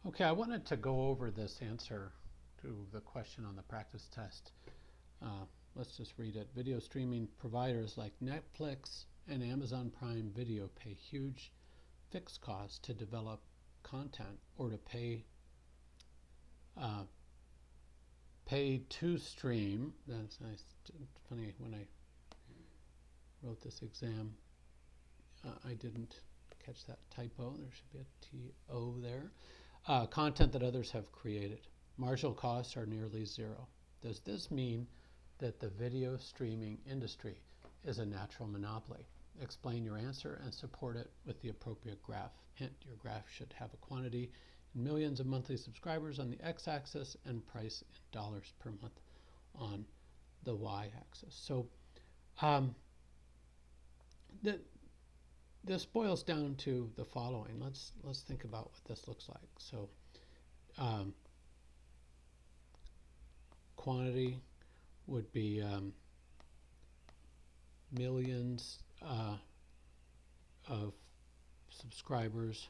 Okay, I wanted to go over this answer to the question on the practice test. Let's just read it. Video streaming providers like Netflix and Amazon Prime Video pay huge fixed costs to develop content or to uh, pay to stream. That's nice. Funny, when I wrote this exam, I didn't catch that typo. There should be a T-O there. Content that others have created. Marginal costs are nearly zero. Does this mean that the video streaming industry is a natural monopoly? Explain your answer and support it with the appropriate graph. Hint, your graph should have a quantity in millions of monthly subscribers on the x-axis and price in dollars per month on the y-axis. So this boils down to the following. Let's think about what this looks like. So quantity would be millions of subscribers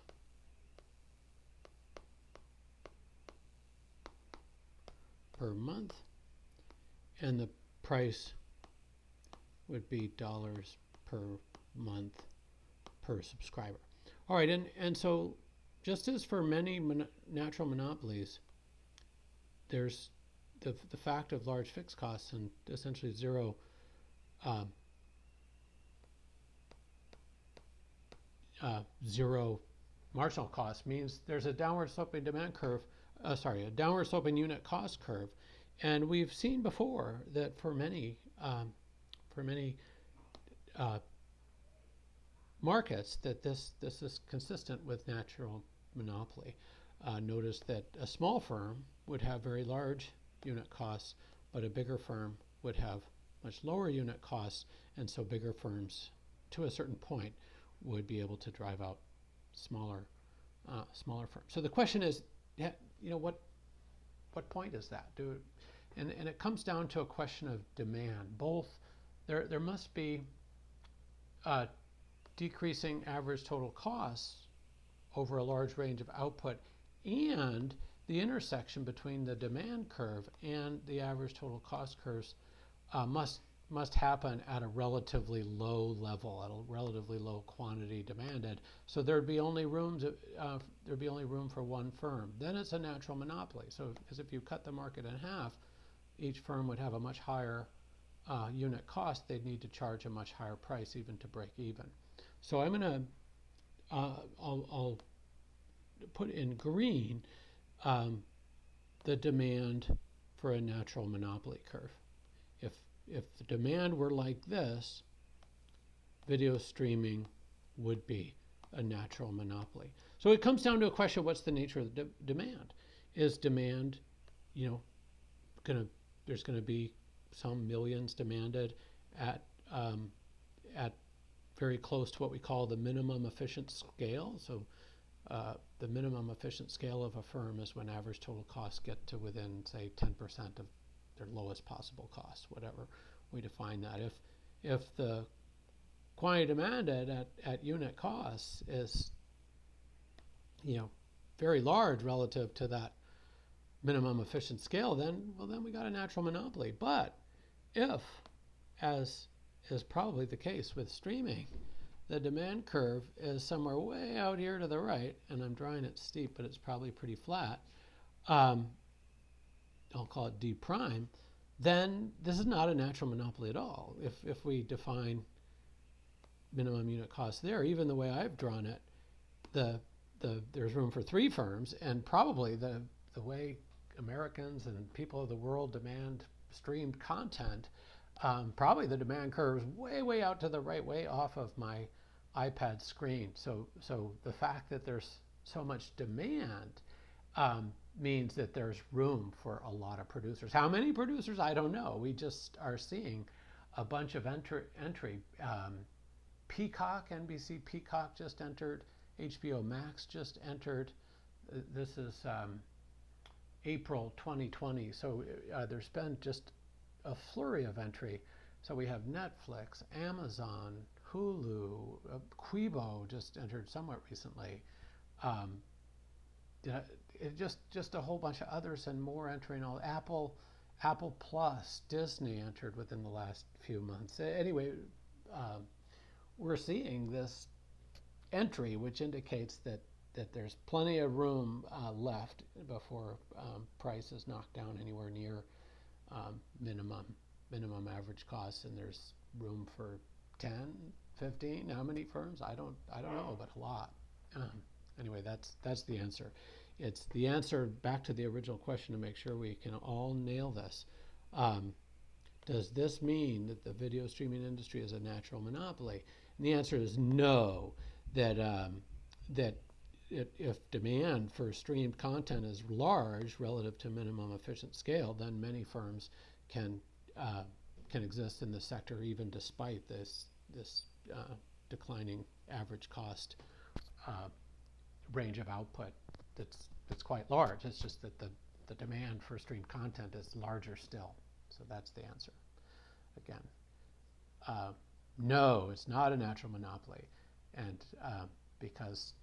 per month, and the price would be dollars per month per subscriber. All right, and so just as for many natural monopolies, there's the fact of large fixed costs and essentially zero zero marginal cost means there's a downward sloping demand curve, a downward sloping unit cost curve. And we've seen before that for many markets that this is consistent with natural monopoly. Notice that a small firm would have very large unit costs, but a bigger firm would have much lower unit costs, and so bigger firms, to a certain point, would be able to drive out smaller firms. So the question is, what point is that? And it comes down to a question of demand. Both there must be decreasing average total costs over a large range of output, and the intersection between the demand curve and the average total cost curves must happen at a relatively low level, at a relatively low quantity demanded. So there'd be only room for one firm. Then it's a natural monopoly. So because if you cut the market in half, each firm would have a much higher unit cost. They'd need to charge a much higher price even to break even. So I'm going to I'll put in green the demand for a natural monopoly curve. If the demand were like this, video streaming would be a natural monopoly. So it comes down to a question: what's the nature of the demand? Is demand, there's going to be some millions demanded at very close to what we call the minimum efficient scale. So the minimum efficient scale of a firm is when average total costs get to within, say, 10% of their lowest possible cost, whatever we define that. If the quantity demanded at unit costs is very large relative to that minimum efficient scale, then we got a natural monopoly. But if, as is probably the case with streaming, the demand curve is somewhere way out here to the right, and I'm drawing it steep, but it's probably pretty flat. I'll call it D prime. Then this is not a natural monopoly at all. If we define minimum unit cost there, even the way I've drawn it, there's room for three firms, and probably the way Americans and people of the world demand streamed content, probably the demand curve is way out to the right, way off of my iPad screen. So the fact that there's so much demand means that there's room for a lot of producers. How many producers? I don't know. We just are seeing a bunch of entry. Peacock, NBC Peacock just entered. HBO Max just entered. This is April 2020. So there's been just a flurry of entry. So we have Netflix, Amazon, Hulu, Quibo just entered somewhat recently. just a whole bunch of others and more entering. All Apple Plus, Disney entered within the last few months. Anyway, uh, we're seeing this entry, which indicates that there's plenty of room left before price is knocked down anywhere near minimum average costs, and there's room for 10, 15. How many firms? I don't know, but a lot. Anyway, that's the answer. It's the answer back to the original question to make sure we can all nail this. Um, does this mean that the video streaming industry is a natural monopoly? And the answer is no. That if demand for streamed content is large relative to minimum efficient scale, then many firms can exist in the sector even despite this declining average cost range of output that's quite large. It's just that the demand for streamed content is larger still. So that's the answer. Again, no, it's not a natural monopoly, and because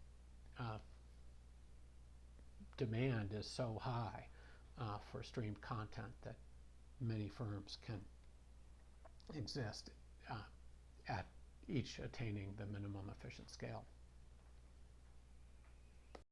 demand is so high for streamed content that many firms can exist at each attaining the minimum efficient scale.